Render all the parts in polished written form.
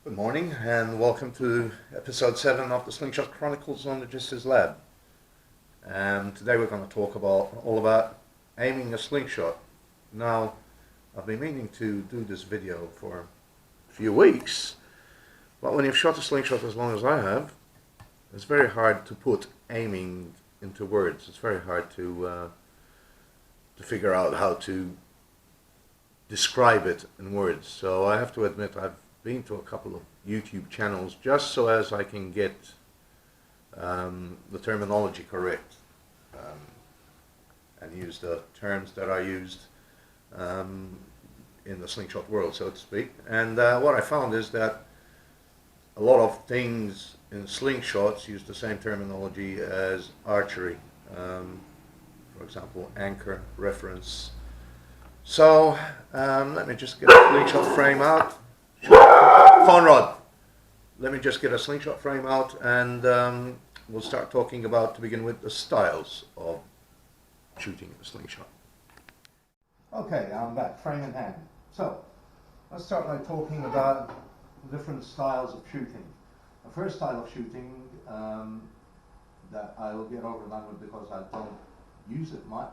Good morning and welcome to episode 7 of the Slingshot Chronicles on the Jester's Lab. And today we're going to talk all about aiming a slingshot. Now, I've been meaning to do this video for a few weeks, but when you've shot a slingshot as long as I have, it's very hard to put aiming into words. It's very hard to figure out how to describe it in words. So I have to admit I've been to a couple of YouTube channels just so as I can get the terminology correct and use the terms that I used in the slingshot world, so to speak. And what I found is that a lot of things in slingshots use the same terminology as archery. For example, anchor, reference. So let me just get a slingshot frame out. Phone rod. Let me just get a slingshot frame out and we'll start talking about, to begin with, the styles of shooting a slingshot. Okay, I'm back, frame in hand. So, let's start by talking about different styles of shooting. The first style of shooting that I will get overdone with because I don't use it much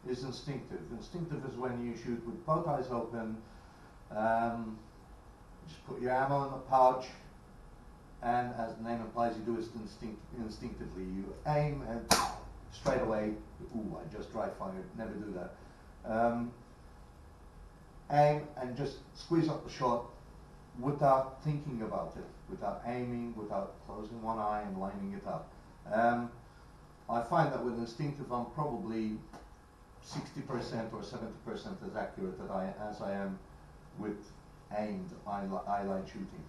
is instinctive. Instinctive is when you shoot with both eyes open. Just put your ammo in the pouch, and as the name implies, you do it instinctively. You aim and straight away, ooh, I just dry fired, never do that. Aim and just squeeze up the shot without thinking about it, without aiming, without closing one eye and lining it up. I find that with instinctive I'm probably 60% or 70% as accurate as I am with aimed eyeline shooting.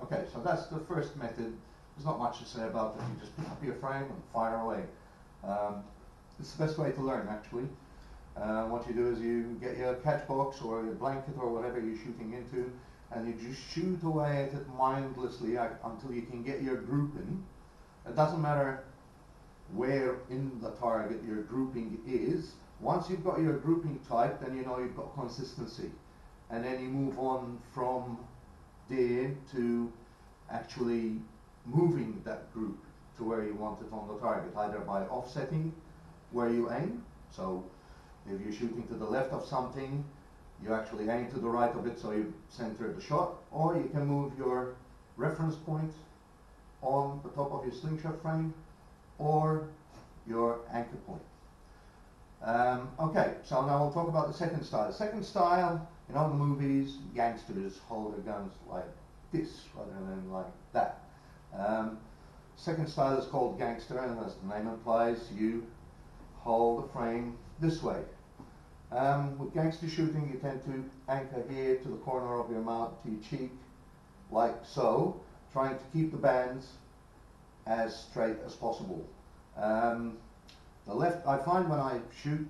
Okay, so that's the first method. There's not much to say about it. You just pick up your frame and fire away. It's the best way to learn, actually. What you do is you get your catch box or your blanket or whatever you're shooting into, and you just shoot away at it mindlessly until you can get your group in. It doesn't matter where in the target your grouping is. Once you've got your grouping tight, then you know you've got consistency. And then you move on from there to actually moving that group to where you want it on the target, either by offsetting where you aim. So if you're shooting to the left of something, you actually aim to the right of it so you center the shot, or you can move your reference point on the top of your slingshot frame or your anchor point. Okay, so now we'll talk about the second style. The second style, you know, the movies, gangsters hold their guns like this rather than like that. Second style is called gangster, and as the name implies, you hold the frame this way. With gangster shooting, you tend to anchor here to the corner of your mouth, to your cheek, like so, trying to keep the bands as straight as possible. The left, I find when I shoot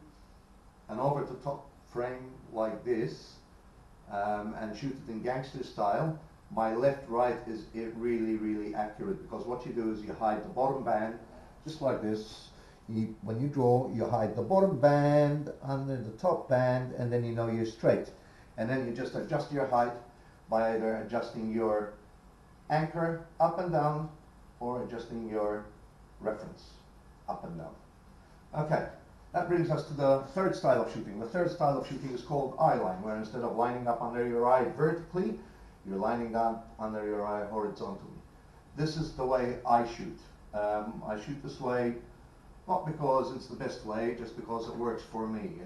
an over the top frame like this and shoot it in gangster style, my left-right is really accurate, because what you do is you hide the bottom band just like this. When you draw, you hide the bottom band under the top band, and then you know you're straight. And then you just adjust your height by either adjusting your anchor up and down or adjusting your reference up and down. Okay, that brings us to the third style of shooting. The third style of shooting is called eyeline, where instead of lining up under your eye vertically, you're lining down under your eye horizontally. This is the way I shoot. I shoot this way not because it's the best way, just because it works for me.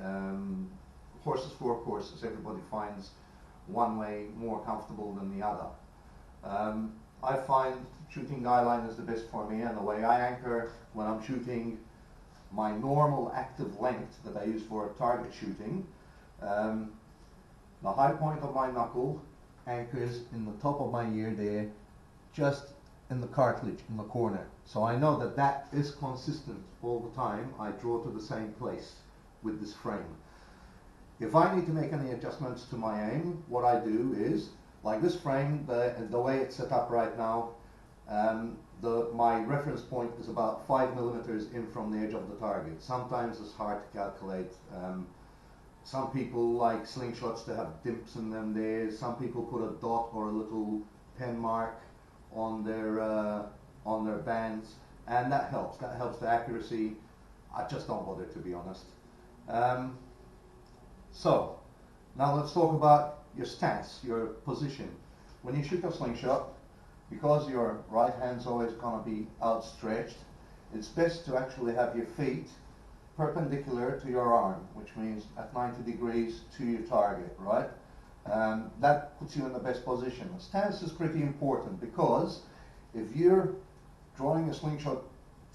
Horses for courses. Everybody finds one way more comfortable than the other. I find shooting eyeline is the best for me, and the way I anchor when I'm shooting my normal active length that I use for target shooting, the high point of my knuckle anchors in the top of my ear there, just in the cartilage in the corner. So I know that that is consistent all the time. I draw to the same place with this frame. If I need to make any adjustments to my aim, what I do is, like this frame, the way it's set up right now, my reference point is about 5 millimeters in from the edge of the target. Sometimes it's hard to calculate. Some people like slingshots to have dips in them there. Some people put a dot or a little pen mark on their bands, and that helps. That helps the accuracy. I just don't bother, to be honest. So now let's talk about your stance, your position. When you shoot a slingshot, because your right hand's always going to be outstretched, it's best to actually have your feet perpendicular to your arm, which means at 90 degrees to your target, right? That puts you in the best position. The stance is pretty important, because if you're drawing a slingshot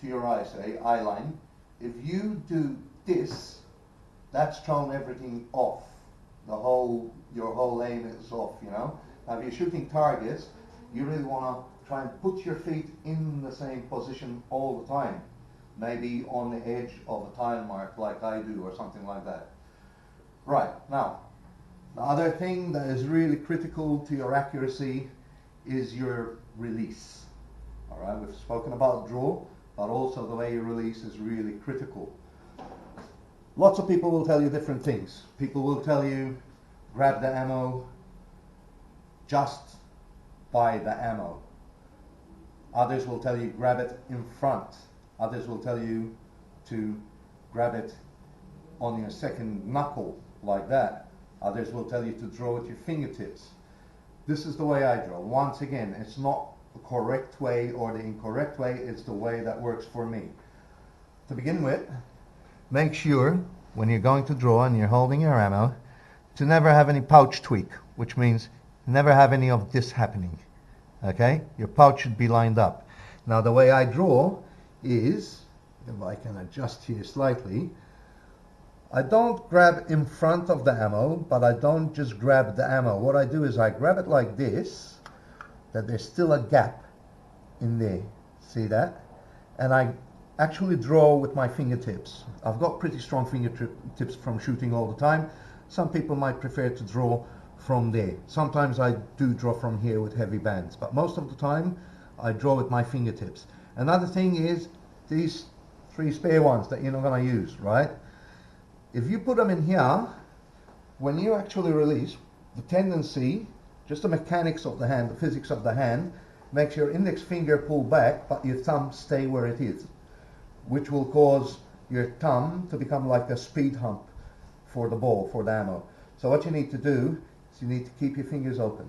to your eye, say eye line, if you do this, that's thrown everything off. Your whole aim is off, you know. Now if you're shooting targets, you really want to try and put your feet in the same position all the time. Maybe on the edge of a tile mark like I do, or something like that. Right, now, the other thing that is really critical to your accuracy is your release. Alright, we've spoken about draw, but also the way you release is really critical. Lots of people will tell you different things. People will tell you, grab the ammo just by the ammo. Others will tell you, grab it in front. Others will tell you to grab it on your second knuckle, like that. Others will tell you to draw with your fingertips. This is the way I draw. Once again, it's not the correct way or the incorrect way, it's the way that works for me. To begin with, make sure when you're going to draw and you're holding your ammo to never have any pouch tweak, which means never have any of this happening. Okay? Your pouch should be lined up. Now the way I draw is, if I can adjust here slightly, I don't grab in front of the ammo, but I don't just grab the ammo. What I do is I grab it like this, that there's still a gap in there. See that? And I actually draw with my fingertips. I've got pretty strong fingertips from shooting all the time. Some people might prefer to draw from there. Sometimes I do draw from here with heavy bands, but most of the time I draw with my fingertips. Another thing is these 3 spare ones that you're not going to use, right? If you put them in here, when you actually release, the tendency, just the mechanics of the hand, the physics of the hand, makes your index finger pull back, but your thumb stay where it is, which will cause your thumb to become like a speed hump for the ball, for the ammo. So what you need to do is you need to keep your fingers open,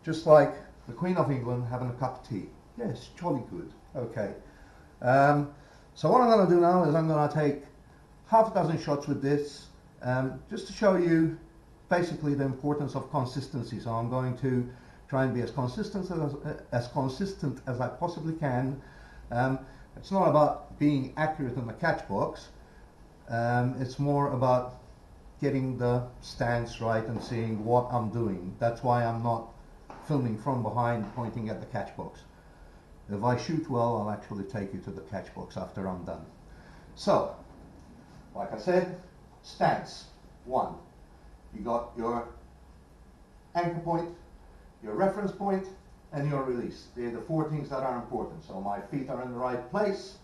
just like the Queen of England having a cup of tea. Yes, jolly good. Okay. So what I'm going to do now is I'm going to take half a dozen shots with this, just to show you basically the importance of consistency. So I'm going to try and be as consistent as I possibly can. It's not about being accurate in the catch box. It's more about getting the stance right and seeing what I'm doing. That's why I'm not filming from behind pointing at the catch box. If I shoot well, I'll actually take you to the catch box after I'm done. So, like I said, stance. 1. You got your anchor point, your reference point, and your release. They're the 4 things that are important. So my feet are in the right place,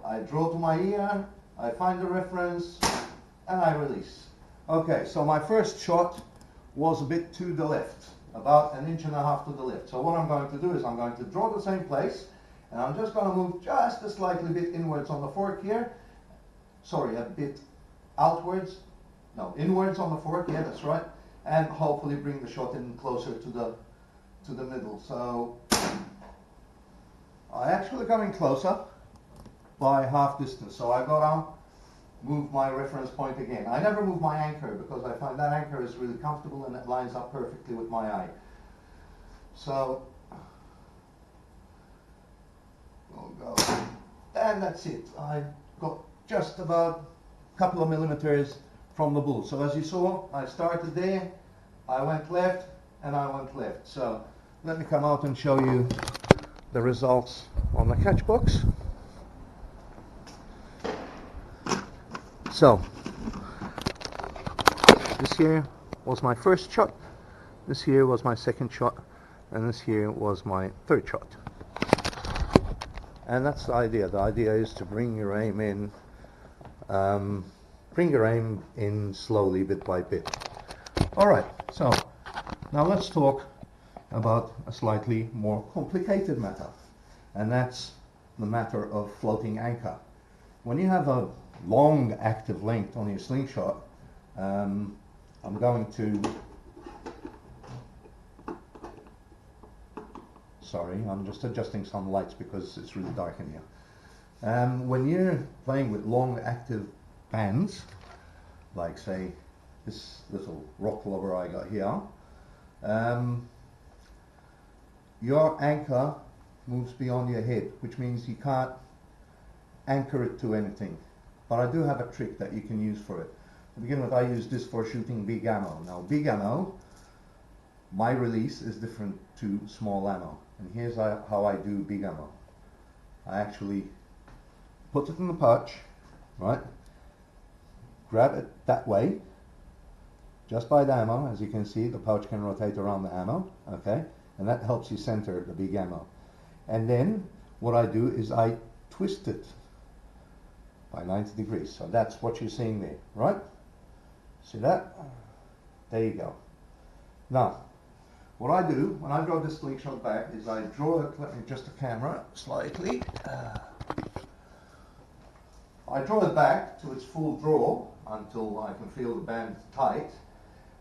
I draw to my ear, I find the reference, and I release. Okay, so my first shot was a bit to the left, about 1.5 inches to the left. So what I'm going to do is I'm going to draw the same place, and I'm just going to move just a slightly bit inwards on the fork here. Sorry, a bit outwards. No, inwards on the fork, yeah, that's right. And hopefully bring the shot in closer to the middle. So I actually come in closer by half distance. So I go down, move my reference point again. I never move my anchor because I find that anchor is really comfortable and it lines up perfectly with my eye. So we'll go, and that's it. I got just about a couple of millimeters from the bull. So as you saw, I started there, I went left, and I went left. So let me come out and show you the results on the catch box. So this here was my first shot, this here was my second shot, and this here was my third shot. And that's the idea. The idea is to bring your aim in, slowly, bit by bit. Alright, so now let's talk about a slightly more complicated matter, and that's the matter of floating anchor. When you have a long active length on your slingshot, I'm going to, sorry, I'm just adjusting some lights because it's really dark in here. When you're playing with long active bands, like say this little rock lobber I got here, your anchor moves beyond your head, which means you can't anchor it to anything. But I do have a trick that you can use for it. To begin with, I use this for shooting big ammo. Now, big ammo, my release is different to small ammo. And here's how I do big ammo. I actually put it in the pouch, right? Grab it that way, just by the ammo. As you can see, the pouch can rotate around the ammo, okay? And that helps you center the big ammo. And then what I do is I twist it by 90 degrees. So that's what you're seeing there, right? See that? There you go. Now, what I do when I draw this slingshot back is I draw it, let me adjust the camera slightly. I draw it back to its full draw until I can feel the band tight.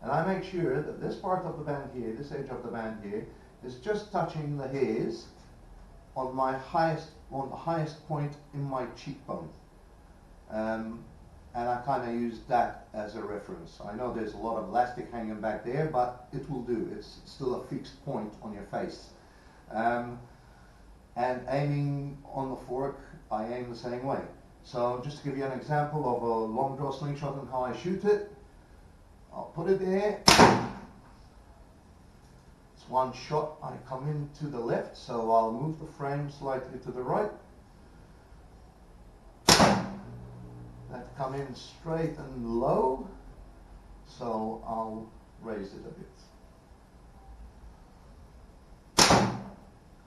And I make sure that this part of the band here, this edge of the band here, is just touching the hairs on the highest point in my cheekbone. And I kind of use that as a reference. I know there's a lot of elastic hanging back there, but it will do. It's still a fixed point on your face. And aiming on the fork, I aim the same way. So just to give you an example of a long draw slingshot and how I shoot it, I'll put it there. It's one shot. I come in to the left, so I'll move the frame slightly to the right. That come in straight and low, so I'll raise it a bit.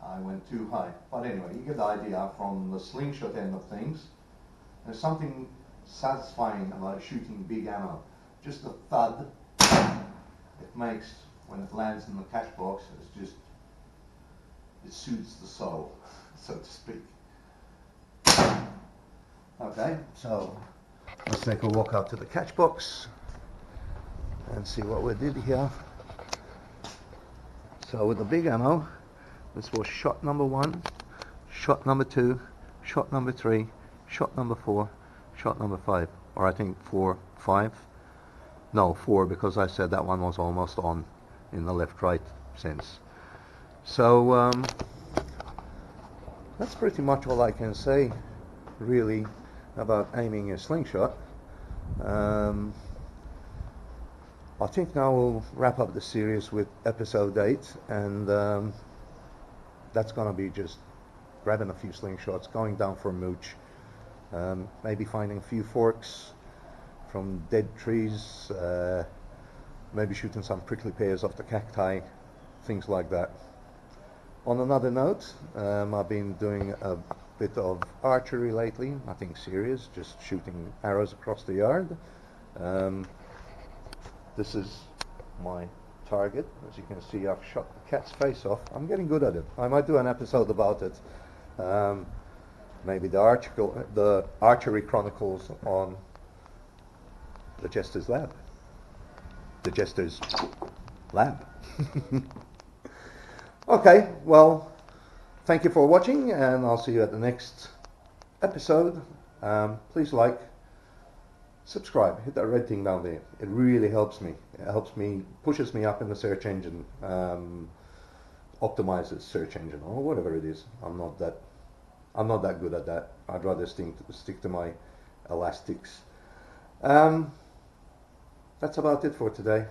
I went too high, but anyway, you get the idea from the slingshot end of things. There's something satisfying about shooting big ammo. Just the thud it makes when it lands in the catch box is just, it soothes the soul, so to speak. Okay, so let's take a walk out to the catch box and see what we did here. So with the big ammo, this was shot number 1, shot number 2, shot number 3, shot number 4, shot number 5, or I think 4, 5. No, 4, because I said that one was almost on in the left-right sense. So that's pretty much all I can say, really, about aiming a slingshot. I think now we'll wrap up the series with episode 8, and that's going to be just grabbing a few slingshots, going down for a mooch, maybe finding a few forks from dead trees, maybe shooting some prickly pears off the cacti, things like that. On another note, I've been doing a bit of archery lately, nothing serious, just shooting arrows across the yard. This is my target. As you can see, I've shot the cat's face off. I'm getting good at it. I might do an episode about it. Maybe the archery chronicles on the Jester's lab. The Jester's lab. Okay, well, thank you for watching, and I'll see you at the next episode. Please like, subscribe, hit that red thing down there. It really helps me. It helps me, pushes me up in the search engine, optimizes search engine or whatever it is. I'm not that good at that. I'd rather stick to my elastics. That's about it for today.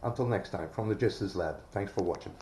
Until next time, from the Jester's Lab. Thanks for watching.